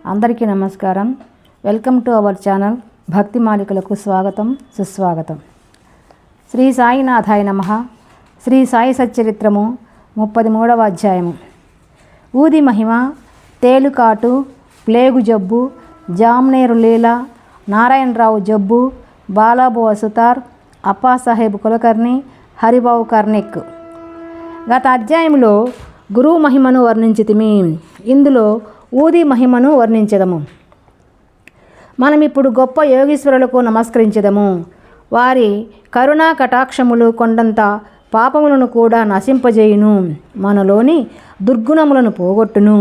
అందరికీ నమస్కారం. Welcome to our channel. భక్తి మాలికలకు స్వాగతం, సుస్వాగతం. శ్రీ సాయినాథాయ నమః. శ్రీ సాయి సచ్చరిత్రము 33వ అధ్యాయము. ఊది మహిమ, తేలుకాటు, ప్లేగు జబ్బు, జామ్నేరు లీల, నారాయణరావు జబ్బు, బాలాబు అసుతార్, అప్పాసాహెబ్ కులకర్ణి, హరిబాబు కర్ణిక్. గత అధ్యాయంలో గురువు మహిమను వర్ణించితిమి. ఇందులో ఊది మహిమను వర్ణించదము. మనం ఇప్పుడు గొప్ప యోగీశ్వరులకు నమస్కరించదము. వారి కరుణా కటాక్షములు కొండంత పాపములను కూడా నశింపజేయును, మనలోని దుర్గుణములను పోగొట్టును.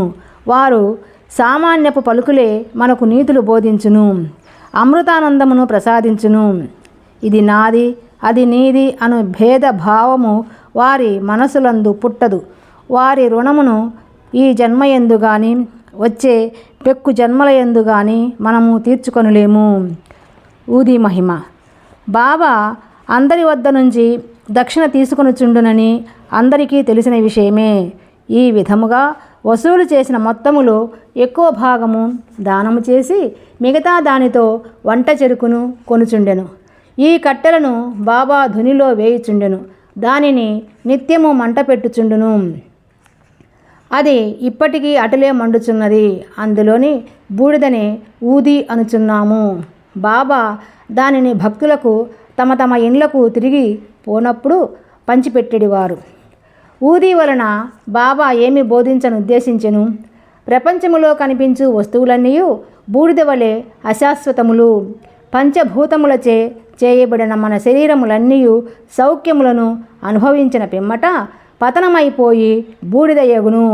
వారు సామాన్యపు పలుకులే మనకు నీతులు బోధించును, అమృతానందమును ప్రసాదించును. ఇది నాది, అది నీది అను భేద భావము వారి మనసులందు పుట్టదు. వారి రుణమును ఈ జన్మయందు గాని వచ్చే పెక్కు జన్మల యందు గాని మనము తీర్చుకొనలేము. ఊది మహిమ. బాబా అందరి వద్ద నుంచి దక్షిణ తీసుకొనుచుండునని అందరికీ తెలిసిన విషయమే. ఈ విధముగా వసూలు చేసిన మొత్తములో ఎక్కువ భాగము దానము చేసి మిగతా దానితో వంట చెరుకును కొనుచుండెను. ఈ కట్టెలను బాబా ధునిలో వేయుచుండెను. దానిని నిత్యము మంట పెట్టుచుండును. అది ఇప్పటికీ అటులే మండుచున్నది. అందులోని బూడిదనే ఊది అనుచున్నాము. బాబా దానిని భక్తులకు తమ తమ ఇండ్లకు తిరిగి పోనప్పుడు పంచిపెట్టేవారు. ఊది వలన బాబా ఏమి బోధించనుద్దేశించెను? ప్రపంచములో కనిపించు వస్తువులన్నీ బూడిద వలె అశాశ్వతములు. పంచభూతములచే చేయబడిన మన శరీరములన్నీ సౌఖ్యములను అనుభవించిన పిమ్మట పతనమైపోయి బూడిదయగును.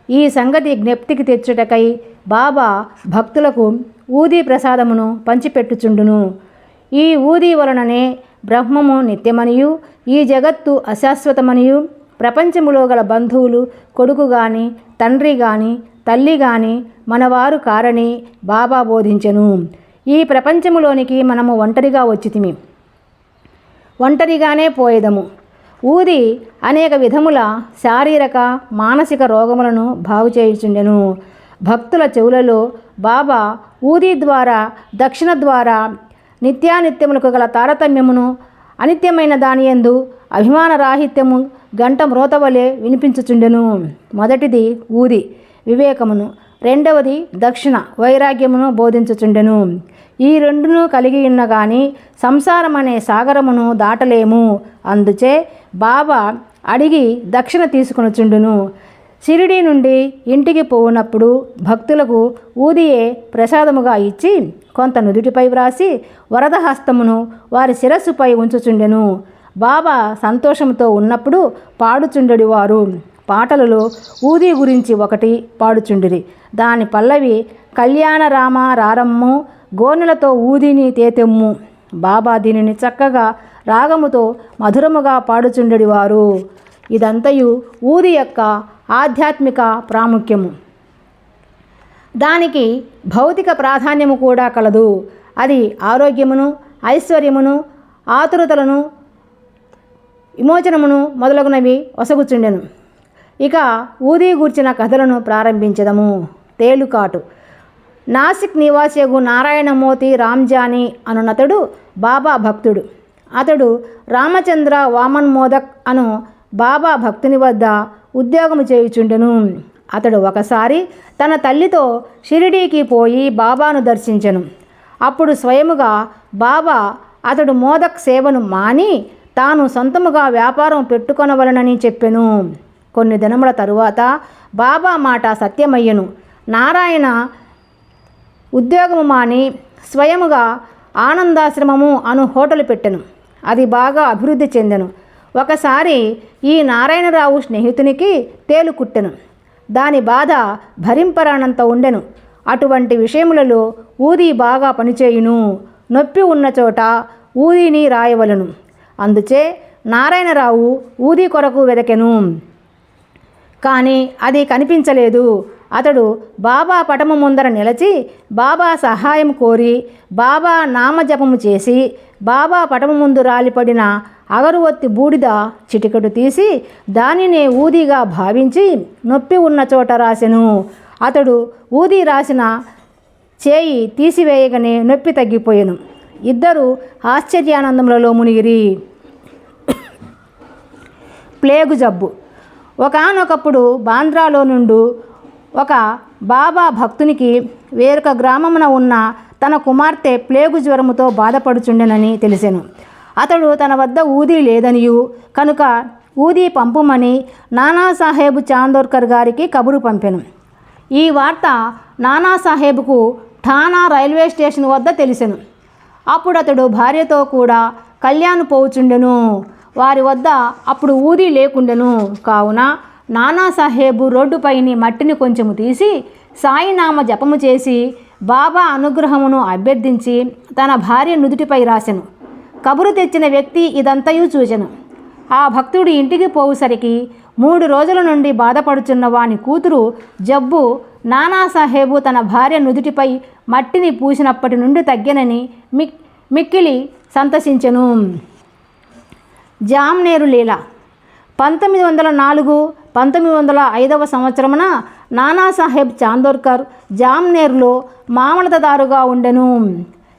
ఈ సంగతి జ్ఞప్తికి తెచ్చుటకై బాబా భక్తులకు ఊది ప్రసాదమును పంచిపెట్టుచుండును. ఈ ఊది వలననే బ్రహ్మము నిత్యమనియు, ఈ జగత్తు అశాశ్వతమనియు, ప్రపంచములో గల బంధువులు కొడుకు గాని తండ్రి గాని తల్లి గాని మనవారు కారని బాబా బోధించెను. ఈ ప్రపంచములోనికి మనము ఒంటరిగా వచ్చితిమి, ఒంటరిగానే పోయేదము. ఊది అనేక విధముల శారీరక మానసిక రోగములను బాగు చేయుచుండెను. భక్తుల చెవులలో బాబా ఊది ద్వారా దక్షిణ ద్వారా నిత్యానిత్యములకు గల తారతమ్యమును, అనిత్యమైన దానియందు అభిమాన రాహిత్యము గంట మ్రోతవలే వినిపించుచుండెను. మొదటిది ఊది వివేకమును, రెండవది దక్షిణ వైరాగ్యమును బోధించుచుండెను. ఈ రెండును కలిగి ఉన్న గాని సంసారం అనే సాగరమును దాటలేము. అందుచే బాబా అడిగి దక్షిణ తీసుకొనుచుండును. షిరిడీ నుండి ఇంటికి పోవునప్పుడు భక్తులకు ఊదియే ప్రసాదముగా ఇచ్చి కొంత నుదుటిపై వ్రాసి వరదహస్తమును వారి శిరస్సుపై ఉంచుచుండెను. బాబా సంతోషంతో ఉన్నప్పుడు పాడుచుండెడివారు. పాటలలో ఊది గురించి ఒకటి పాడుచుండిరి. దాని పల్లవి కళ్యాణ రామ రారమ్ము, గోనెలతో ఊదిని తేతెమ్ము. బాబా దీనిని చక్కగా రాగముతో మధురముగా పాడుచుండెడివారు. ఇదంతయు ఊది యొక్క ఆధ్యాత్మిక ప్రాముఖ్యము. దానికి భౌతిక ప్రాధాన్యము కూడా కలదు. అది ఆరోగ్యమును, ఐశ్వర్యమును, ఆతురతలను, విమోచనమును మొదలగునవి ఒసగుచుండెను. ఇక ఊది గూర్చిన కథలను ప్రారంభించదము. తేలుకాటు. నాసిక్ నివాసియగు నారాయణమూర్తి రామ్జానీ అనునతడు బాబా భక్తుడు. అతడు రామచంద్ర వామన్ మోదక్ అను బాబా భక్తుని వద్ద ఉద్యోగము చేయుచుండెను. అతడు ఒకసారి తన తల్లితో షిరిడీకి పోయి బాబాను దర్శించెను. అప్పుడు స్వయముగా బాబా అతడు మోదక్ సేవను మాని తాను సొంతముగా వ్యాపారం పెట్టుకొనవలనని చెప్పెను. కొన్ని దినముల తరువాత బాబా మాట సత్యమయ్యను. నారాయణ ఉద్యోగము మాని స్వయముగా ఆనందాశ్రమము అను హోటలు పెట్టెను. అది బాగా అభివృద్ధి చెందెను. ఒకసారి ఈ నారాయణరావు స్నేహితునికి తేలు కుట్టెను. దాని బాధ భరింపరానంత ఉండెను. అటువంటి విషయములలో ఊది బాగా పనిచేయును. నొప్పి ఉన్న చోట ఊదిని రాయవలను. అందుచే నారాయణరావు ఊది కొరకు వెదకెను. కానీ అది కనిపించలేదు. అతడు బాబా పటము ముందర నిలచి బాబా సహాయం కోరి బాబా నామజపము చేసి బాబా పటము ముందు రాలిపడిన అగరువత్తి బూడిద చిటికెడు తీసి దానినే ఊదిగా భావించి నొప్పి ఉన్న చోట రాసెను. అతడు ఊది రాసిన చేయి తీసివేయగానే నొప్పి తగ్గిపోయాను. ఇద్దరు ఆశ్చర్యానందములలో మునిగిరి. ప్లేగు జబ్బు. ఒకానొకప్పుడు బాంద్రాలో నుండి ఒక బాబా భక్తునికి వేరొక గ్రామమున ఉన్న తన కుమార్తె ప్లేగు జ్వరముతో బాధపడుచుండెనని తెలిసెను. అతడు తన వద్ద ఊదీ లేదనియు కనుక ఊదీ పంపుమని నానాసాహెబ్ చాందోర్కర్ గారికి కబురు పంపెను. ఈ వార్త నానాసాహెబ్కు ఠానా రైల్వే స్టేషన్ వద్ద తెలిసెను. అప్పుడు అతడు భార్యతో కూడా కళ్యాణ్ పోవుచుండెను. వారి వద్ద అప్పుడు ఊదీ లేకుండెను. కావున నానాసాహెబు రోడ్డుపైని మట్టిని కొంచెము తీసి సాయినామ జపము చేసి బాబా అనుగ్రహమును అభ్యర్థించి తన భార్య నుదుటిపై రాసెను. కబురు తెచ్చిన వ్యక్తి ఇదంతయు చూచెను. ఆ భక్తుడు ఇంటికి పోవుసరికి 3 రోజుల నుండి బాధపడుచున్న వాని కూతురు జబ్బు నానాసాహెబు తన భార్య నుదుటిపై మట్టిని పూసినప్పటి నుండి తగ్గెనని మిక్కిలి సంతసించెను. జామ్నేరు లీల. 1904-1905 సంవత్సరమున నానాసాహెబ్ చాందోర్కర్ జామ్నేర్లో మామలతదారుగా ఉండెను.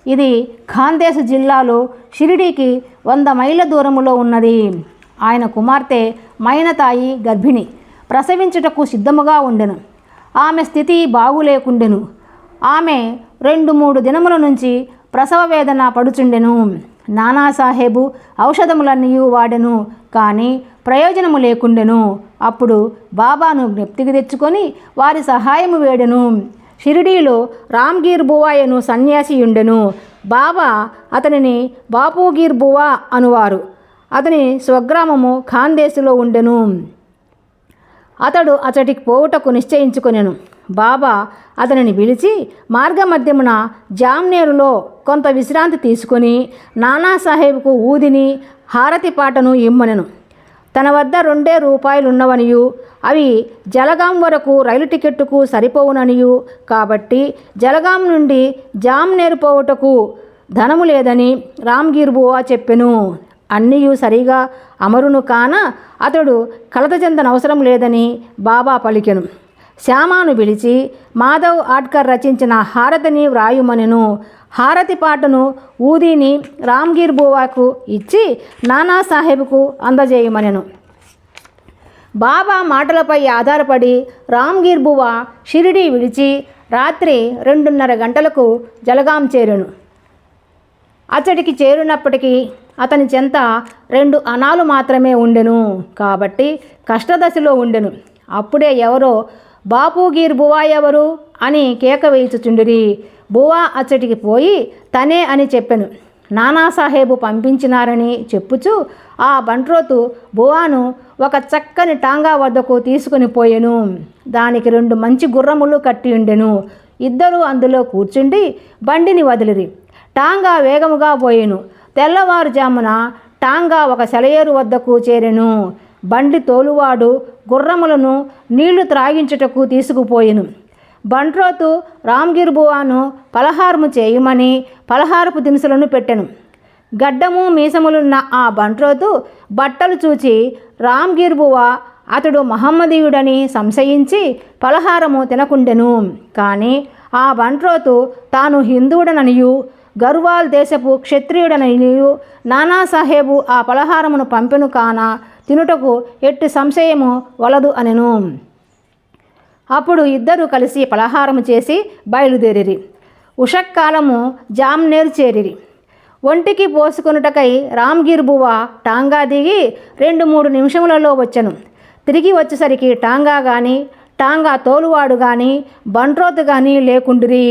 ఇది ఖాందేశ్ జిల్లాలో షిరిడీకి 100 మైళ్ళ దూరములో ఉన్నది. ఆయన కుమార్తె మైనతాయి గర్భిణి, ప్రసవించుటకు సిద్ధముగా ఉండెను. ఆమె స్థితి బాగులేకుండెను. ఆమె 2-3 దినముల నుంచి ప్రసవ వేదన పడుచుండెను. నానాసాహెబు ఔషధములన్నీ వాడెను, కానీ ప్రయోజనము లేకుండెను. అప్పుడు బాబాను జ్ఞప్తికి తెచ్చుకొని వారి సహాయము వేడెను. షిరిడీలో రామ్గీర్ బువాయను సన్యాసి ఉండెను. బాబా అతనిని బాపూగీర్ బువా అనువారు. అతని స్వగ్రామము ఖాందేశులో ఉండెను. అతడు అతడికి పోవుటకు నిశ్చయించుకొనెను. బాబా అతనిని పిలిచి మార్గమధ్యమున జామ్నేరులో కొంత విశ్రాంతి తీసుకొని నానాసాహెబ్కు ఊదిని హారతి పాటను ఇమ్మనెను. తన వద్ద 2 రూపాయలున్నవనియు అవి జలగాం వరకు రైలు టికెట్టుకు సరిపోవుననియు కాబట్టి జలగాం నుండి జామ్నేరు పోవుటకు ధనము లేదని రామ్గీర్ బువా చెప్పెను. అన్నీయు సరిగా అమరును కాన అతడు కలత చెందనవసరం లేదని బాబా పలికెను. శ్యామాను పిలిచి మాధవ్ ఆడ్కర్ రచించిన హారతిని వ్రాయుమనెను. హారతి పాటను ఊదీని రామ్గీర్ బువాకు ఇచ్చి నానాసాహెబ్కు అందజేయమనెను. బాబా మాటలపై ఆధారపడి రామ్గీర్ బువా షిరిడీ విడిచి రాత్రి 2:30 గంటలకు జలగాం చేరెను. అతడికి చేరినప్పటికీ అతని చెంత 2 అణాలు మాత్రమే ఉండెను. కాబట్టి కష్టదశలో ఉండెను. అప్పుడే ఎవరో బాపూగీర్ బువా ఎవరు అని కేక వేయుచుచుండిరి. బువా అచ్చటికి పోయి తనే అని చెప్పెను. నానాసాహెబు పంపించినారని చెప్పుచు ఆ బంట్రోతు బువాను ఒక చక్కని టాంగా వద్దకు తీసుకుని పోయెను. దానికి 2 మంచి గుర్రములు కట్టి ఉండెను. ఇద్దరూ అందులో కూర్చుండి బండిని వదిలిరి. టాంగా వేగముగా పోయెను. తెల్లవారుజామున టాంగా ఒక సెలయేరు వద్దకు చేరెను. బండి తోలువాడు గుర్రములను నీళ్లు త్రాగించుటకు తీసుకుపోయెను. బంట్రోతు రామ్గీర్ బువాను పలహారము చేయమని పలహారపు దినుసులను పెట్టెను. గడ్డము మీసములున్న ఆ బంట్రోతు బట్టలు చూచి రామ్గీర్ బువా అతడు మహమ్మదీయుడని సంశయించి పలహారము తినకుండెను. కానీ ఆ బంట్రోతు తాను హిందువుడననియు గర్వాల్ దేశపు క్షత్రియుడననియు నానాసాహెబు ఆ పలహారమును పంపెను కాన తినుటకు ఎట్టి సంశయము వలదు అనెను. అప్పుడు ఇద్దరు కలిసి పలహారము చేసి బయలుదేరిరి. ఉషక్కాలము జామ్నేర్ చేరిరి. ఒంటికి పోసుకొనుటకై రామ్గీర్ బువా టాంగా దిగి 2-3 నిమిషములలో వచ్చెను. తిరిగి వచ్చేసరికి టాంగా కానీ టాంగా తోలువాడు కానీ బంట్రోతు కానీ లేకుండిరి.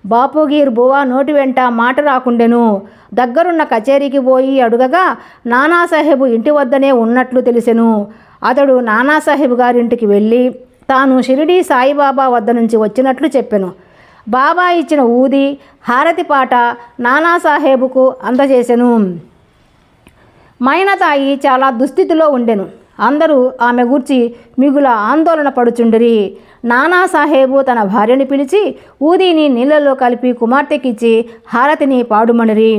బాపూగీర్ బువా నోటి వెంట మాట రాకుండెను. దగ్గరున్న కచేరీకి పోయి అడుగగా నానాసాహెబు ఇంటి వద్దనే ఉన్నట్లు తెలిసెను. అతడు నానాసాహెబు గారింటికి వెళ్ళి తాను షిరిడీ సాయిబాబా వద్ద నుంచి వచ్చినట్లు చెప్పెను. బాబా ఇచ్చిన ఊది హారతి పాట నానాసాహెబుకు అందజేసెను. మైనతాయి చాలా దుస్థితిలో ఉండెను. అందరూ ఆమె గూర్చి మిగుల ఆందోళన పడుచుండిరి. నానాసాహెబు తన భార్యను పిలిచి ఊదీని నీళ్లలో కలిపి కుమార్తెకిచ్చి హారతిని పాడుమనిరి.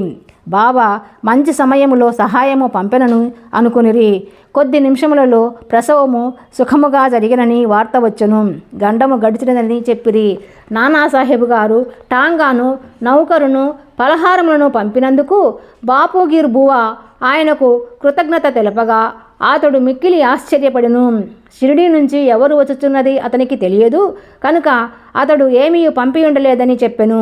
బాబా మంచి సమయములో సహాయము పంపెనను అనుకునిరి. కొద్ది నిమిషములలో ప్రసవము సుఖముగా జరిగినని వార్త వచ్చును. గండము గడిచినదని చెప్పిరి. నానాసాహెబ్ గారు టాంగాను నౌకరును పలహారములను పంపినందుకు బాపుగీర్ బువా ఆయనకు కృతజ్ఞత తెలపగా అతడు మిక్కిలి ఆశ్చర్యపడెను. షిరిడీ నుంచి ఎవరు వచ్చుచున్నది అతనికి తెలియదు కనుక అతడు ఏమీ పంపి ఉండలేదని చెప్పెను.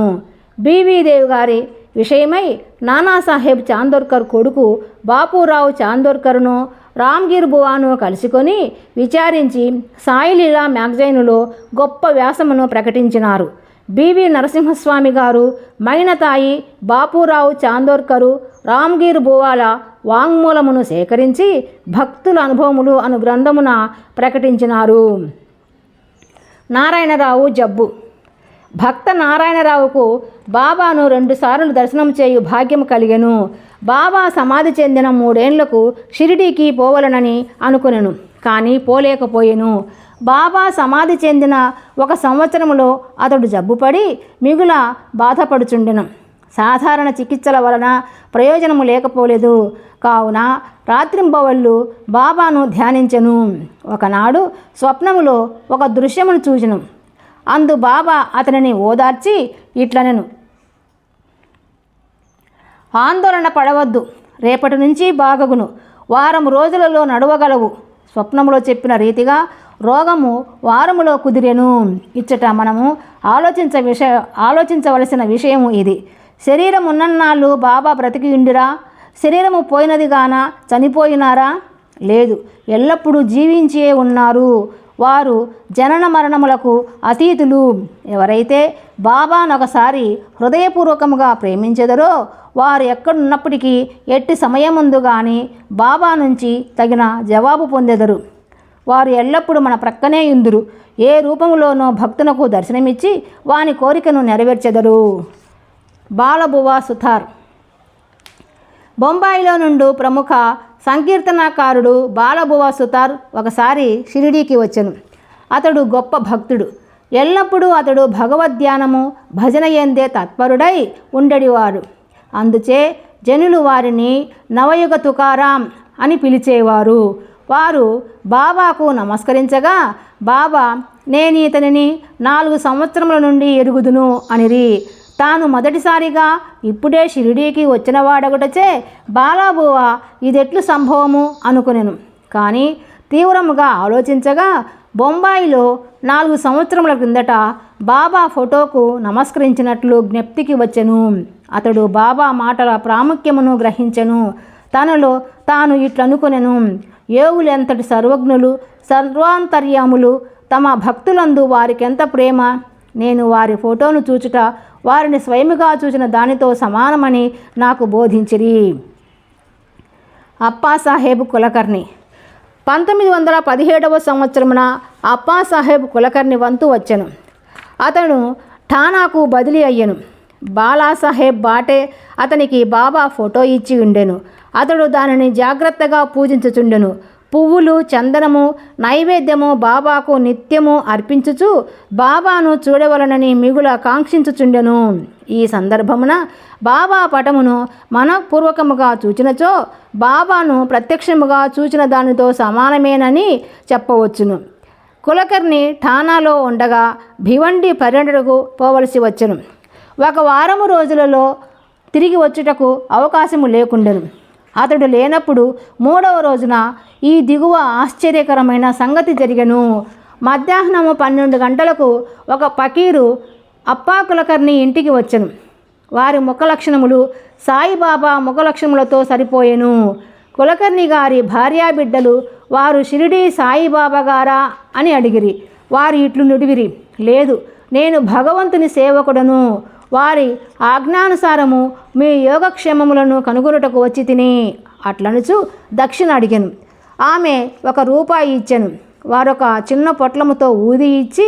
బీవీదేవి గారి విషయమై నానాసాహెబ్ చాందోర్కర్ కొడుకు బాపురావు చాందోర్కర్ను రామ్గీర్ బువాను కలుసుకొని విచారించి సాయిలీలా మ్యాగజైనులో గొప్ప వ్యాసమును ప్రకటించినారు. బివి నరసింహస్వామి గారు మైనతాయి బాపురావు చాందోర్కరు రామ్గీర్ బువాల వాంగ్మూలమును సేకరించి భక్తుల అనుభవములు అను గ్రంథమున ప్రకటించినారు. నారాయణరావు జబ్బు. భక్త నారాయణరావుకు బాబాను 2 సార్లు దర్శనం చేయు భాగ్యం కలిగెను. బాబా సమాధి చెందిన 3 ఏళ్లకు షిరిడీకి పోవలనని అనుకునెను, కానీ పోలేకపోయెను. బాబా సమాధి చెందిన 1 సంవత్సరములో అతడు జబ్బుపడి మిగుల బాధపడుచుండెను. సాధారణ చికిత్సల వలన ప్రయోజనము లేకపోలేదు. కావున రాత్రింబవళ్ళు బాబాను ధ్యానించెను. ఒకనాడు స్వప్నములో ఒక దృశ్యమును చూచెను. అందు బాబా అతనిని ఓదార్చి ఇట్లనెను: ఆందోళన పడవద్దు, రేపటి నుంచి బాగగును, వారం రోజులలో నడవగలవు. స్వప్నములో చెప్పిన రీతిగా రోగము వారములో కుదిరెను. ఇచ్చట మనము ఆలోచించవలసిన విషయము ఇది. శరీరం ఉన్నన్నాళ్ళు బాబా బ్రతికి ఉండిరా? శరీరము పోయినదిగాన చనిపోయినారా? లేదు, ఎల్లప్పుడూ జీవించే ఉన్నారు. వారు జనన మరణములకు అతీతులు. ఎవరైతే బాబానొకసారి హృదయపూర్వకముగా ప్రేమించెదరో వారు ఎక్కడున్నప్పటికీ ఎట్టి సమయముందు కానీ బాబా నుంచి తగిన జవాబు పొందెదరు. వారు ఎల్లప్పుడూ మన ప్రక్కనే ఉందురు. ఏ రూపంలోనో భక్తునకు దర్శనమిచ్చి వాని కోరికను నెరవేర్చెదరు. బాలబువా సుతార్. బొంబాయిలో నుండి ప్రముఖ సంకీర్తనాకారుడు బాలబువా సుతార్ ఒకసారి షిరిడీకి వచ్చెను. అతడు గొప్ప భక్తుడు. ఎల్లప్పుడూ అతడు భగవద్ధ్యానము భజన ఎందే తత్పరుడై ఉండేవాడు. అందుచే జనులు వారిని నవయుగ తుకారాం అని పిలిచేవారు. వారు బాబాకు నమస్కరించగా బాబా, నేను ఇతనిని 4 సంవత్సరముల నుండి ఎరుగుదును అనిరి. తాను మొదటిసారిగా ఇప్పుడే షిరిడీకి వచ్చిన వాడొకటచే బాలాబువా ఇదెట్లు సంభవము అనుకునెను. కానీ తీవ్రముగా ఆలోచించగా బొంబాయిలో 4 సంవత్సరముల క్రిందట బాబా ఫోటోకు నమస్కరించినట్లు జ్ఞప్తికి వచ్చెను. అతడు బాబా మాటల ప్రాముఖ్యమును గ్రహించెను. తనలో తాను ఇట్లనుకొనెను: యోగులెంతటి సర్వజ్ఞులు, సర్వాంతర్యాములు, తమ భక్తులందు వారికెంత ప్రేమ. నేను వారి ఫోటోను చూచుట వారిని స్వయముగా చూచిన దానితో సమానమని నాకు బోధించిరి. అప్పాసాహెబ్ కులకర్ణి. 1917వ సంవత్సరమున అప్పాసాహెబ్ కులకర్ణి వంతు వచ్చెను. అతను ఠానాకు బదిలీ అయ్యెను. బాలాసాహెబ్ బాటే అతనికి బాబా ఫోటో ఇచ్చి ఉండెను. అతడు దానిని జాగ్రత్తగా పూజించుచుండెను. పువ్వులు, చందనము, నైవేద్యము బాబాకు నిత్యము అర్పించుచు బాబాను చూడవలనని మిగుల కాంక్షించుచుండెను. ఈ సందర్భమున బాబా పటమును మనఃపూర్వకముగా చూచినచో బాబాను ప్రత్యక్షముగా చూచిన దానితో సమానమేనని చెప్పవచ్చును. కులకర్ణి ఠానాలో ఉండగా భివండి పర్యటనకు పోవలసి వచ్చెను. 1 వారము రోజులలో తిరిగి వచ్చుటకు అవకాశము లేకుండెను. అతడు లేనప్పుడు 3వ రోజున ఈ దిగువ ఆశ్చర్యకరమైన సంగతి జరిగెను. మధ్యాహ్నము 12 గంటలకు ఒక పకీరు అప్పా కులకర్ణి ఇంటికి వచ్చెను. వారి ముఖ లక్షణములు సాయిబాబా ముఖ లక్షణములతో సరిపోయెను. కులకర్ణి గారి భార్యాబిడ్డలు వారు షిరిడీ సాయిబాబా గారా అని అడిగిరి. వారు ఇట్లు నుడివిరి: లేదు, నేను భగవంతుని సేవకుడను. వారి ఆజ్ఞానుసారము మీ యోగక్షేమములను కనుగొనుటకు వచ్చి తిని అట్లనుచు దక్షిణ అడిగాను. ఆమె 1 రూపాయి ఇచ్చెను. వారొక చిన్న పొట్లముతో ఊది ఇచ్చి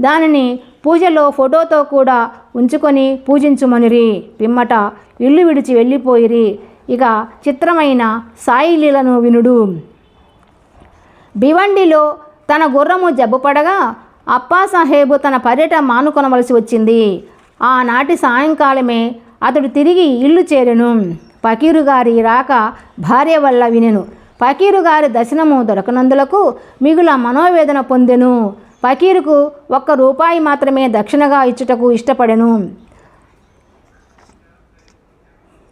దానిని పూజలో ఫోటోతో కూడా ఉంచుకొని పూజించుమనిరి. పిమ్మట ఇల్లు విడిచి వెళ్ళిపోయిరి. ఇక చిత్రమైన సాయిలీలను వినుడు. భివండిలో తన గుర్రము జబ్బుపడగా అప్పాసాహెబు తన పర్యటన మానుకొనవలసి వచ్చింది. ఆనాటి సాయంకాలమే అతడు తిరిగి ఇల్లు చేరెను. పకీరు గారి రాక భార్య వల్ల వినెను. ఫకీరు గారి దర్శనము దొరకనందులకు మిగుల మనోవేదన పొందెను. ఫకీరుకు 1 రూపాయి మాత్రమే దక్షిణగా ఇచ్చుటకు ఇష్టపడెను.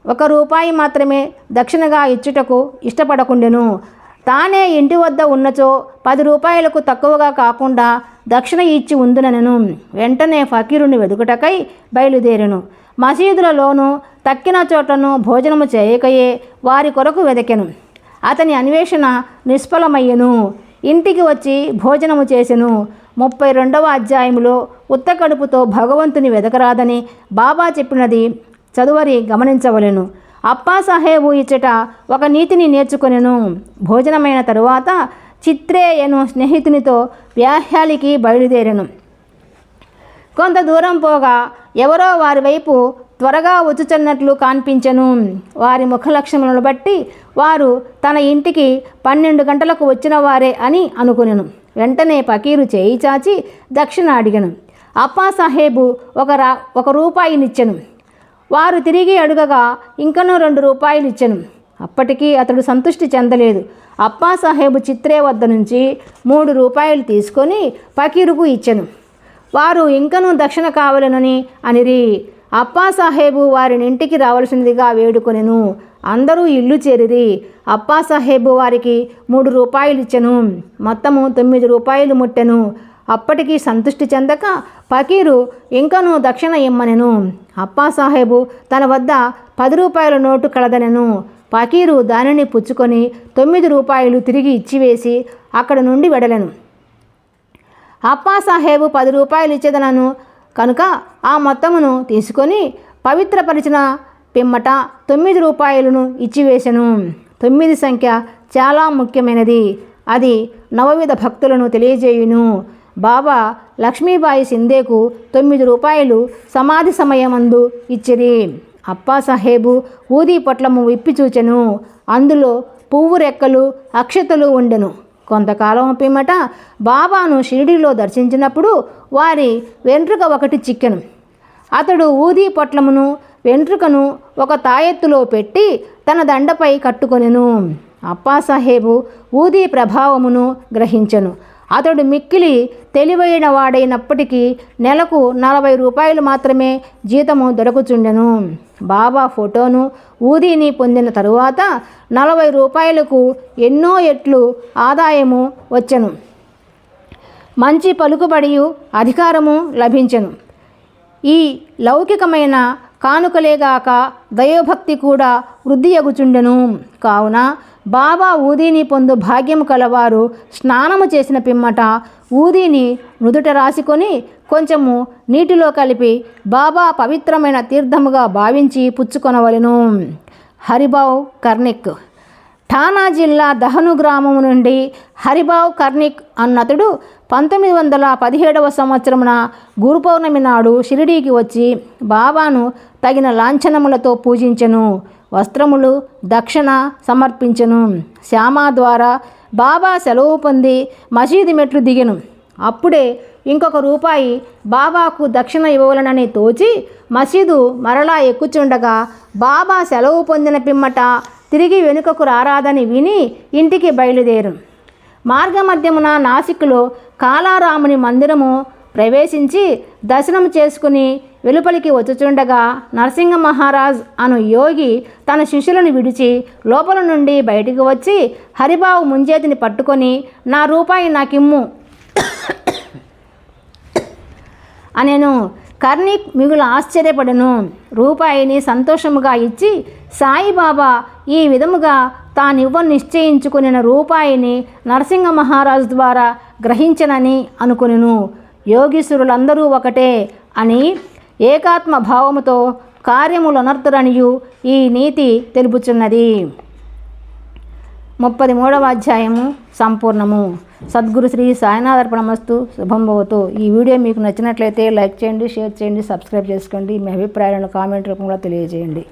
1 రూపాయి మాత్రమే దక్షిణగా ఇచ్చుటకు ఇష్టపడకుండెను. తానే ఇంటి వద్ద ఉన్నచో 10 రూపాయలకు తక్కువగా కాకుండా దక్షిణ ఇచ్చి ఉందునెను. వెంటనే ఫకీరుని వెదుకుటకై బయలుదేరెను. మసీదులలోనూ తక్కిన చోట్లను భోజనము చేయకయే వారి కొరకు వెదకెను. అతని అన్వేషణ నిష్ఫలమయ్యెను. ఇంటికి వచ్చి భోజనము చేసెను. 32వ అధ్యాయములో ఉత్త కడుపుతో భగవంతుని వెదకరాదని బాబా చెప్పినది చదువరి గమనించవలెను. అప్పాసాహేబు ఇచ్చట ఒక నీతిని నేర్చుకొనెను. భోజనమైన తరువాత చిత్రేయను స్నేహితునితో వ్యాహ్యాలికి బయలుదేరెను. కొంత దూరం పోగా ఎవరో వారి వైపు త్వరగా వచ్చుచున్నట్లు కనిపించెను. వారి ముఖలక్షణములను బట్టి వారు తన ఇంటికి 12 గంటలకు వచ్చిన వారే అని అనుకునెను. వెంటనే ఫకీరు చేయి చాచి దక్షిణ అడిగెను. అప్పాసాహేబు 1 రూపాయినిచ్చెను. వారు తిరిగి అడుగగా ఇంకనూ 2 రూపాయలు ఇచ్చెను. అప్పటికీ అతడు సంతృష్టి చెందలేదు. అప్పాసాహేబు చిత్రే వద్ద నుంచి 3 రూపాయలు తీసుకొని ఫకీరుకు ఇచ్చెను. వారు ఇంకనూ దక్షిణ కావలెనని అనిరి. అప్పాసాహేబు వారిని ఇంటికి రావలసినదిగా వేడుకొనెను. అందరూ ఇల్లు చేరిరి. అప్పాసాహేబు వారికి 3 రూపాయలు ఇచ్చెను. మొత్తము 9 రూపాయలు ముట్టెను. అప్పటికి సంతృష్టి చెందక ఫకీరు ఇంకనూ దక్షిణ ఇమ్మనెను. అప్పాసాహేబు తన వద్ద 10 రూపాయల నోటు కలదనెను. ఫకీరు దానిని పుచ్చుకొని 9 రూపాయలు తిరిగి ఇచ్చివేసి అక్కడ నుండి వెడలెను. అప్పాసాహేబు 10 రూపాయలు ఇచ్చేదనను కనుక ఆ మొత్తమును తీసుకొని పవిత్రపరిచిన పిమ్మట 9 రూపాయలను ఇచ్చివేశెను. 9 సంఖ్య చాలా ముఖ్యమైనది. అది నవవిధ భక్తులను తెలియజేయును. బాబా లక్ష్మీబాయి సింధేకు 9 రూపాయలు సమాధి సమయమందు ఇచ్చిరి. అప్పాసాహేబు ఊదీ పొట్లము విప్పి చూచెను. అందులో పువ్వు రెక్కలు అక్షతలు ఉండెను. కొంతకాలం పిమ్మట బాబాను షిరిడీలో దర్శించినప్పుడు వారి వెంట్రుక ఒకటి చిక్కెను. అతడు ఊదీ పొట్లమును వెంట్రుకను ఒక తాయెత్తులో పెట్టి తన దండపై కట్టుకొనెను. అప్పాసాహేబు ఊదీ ప్రభావమును గ్రహించెను. అతడు మిక్కిలి తెలివైన వాడైనప్పటికీ నెలకు 40 రూపాయలు మాత్రమే జీతము దొరకుచుండెను. బాబా ఫోటోను ఊదీని పొందిన తరువాత 40 రూపాయలకు ఎన్నో ఎట్లు ఆదాయము వచ్చెను. మంచి పలుకుబడియు అధికారము లభించెను. ఈ లౌకికమైన కానుకలేగాక దైవభక్తి కూడా వృద్ధి అగుచుండెను. కావున బాబా ఊదీని పొందు భాగ్యము కలవారు స్నానము చేసిన పిమ్మట ఊదీని నుదుట రాసుకొని కొంచెము నీటిలో కలిపి బాబా పవిత్రమైన తీర్థముగా భావించి పుచ్చుకొనవలెను. హరిబావ్ కర్నిక్. ఠానా జిల్లా దహను గ్రామము నుండి హరిబావ్ కర్నిక్ అన్నతడు 1917వ సంవత్సరమున గురు పౌర్ణమి నాడు షిరిడీకి వచ్చి బాబాను తగిన లాంఛనములతో పూజించెను. వస్త్రములు దక్షిణ సమర్పించెను. శ్యామా ద్వారా బాబా సెలవు పొంది మసీదు మెట్లు దిగెను. అప్పుడే ఇంకొక రూపాయి బాబాకు దక్షిణ ఇవ్వవలనని తోచి మసీదు మరలా ఎక్కుచుండగా బాబా సెలవు పొందిన పిమ్మట తిరిగి వెనుకకు రారాదని విని ఇంటికి బయలుదేరు. మార్గమధ్యమున నాసిక్లో కాలారాముని మందిరము ప్రవేశించి దర్శనం చేసుకుని వెలుపలికి వచ్చుచుండగా నరసింహ మహారాజ్ అను యోగి తన శిష్యులను విడిచి లోపల నుండి బయటికి వచ్చి హరిబావు ముంజేతిని పట్టుకొని నా రూపాయి నాకిమ్ము అనెను. కర్నిక్ మిగులు ఆశ్చర్యపడెను. రూపాయిని సంతోషముగా ఇచ్చి సాయిబాబా ఈ విధముగా తానివ్వ నిశ్చయించుకునిన రూపాయిని నరసింహ మహారాజు ద్వారా గ్రహించనని అనుకొనెను. యోగీశ్వరులందరూ ఒకటే అని ఏకాత్మ భావముతో కార్యములనర్తురనియు ఈ నీతి తెలుపుచున్నది. 33వ అధ్యాయము సంపూర్ణము. సద్గురు శ్రీ సాయినాథర్పణమస్తు. శుభం భవతు. ఈ వీడియో మీకు నచ్చినట్లయితే లైక్ చేయండి, షేర్ చేయండి, సబ్స్క్రైబ్ చేసుకోండి. మీ అభిప్రాయాలను కామెంట్ రూపంలో తెలియజేయండి.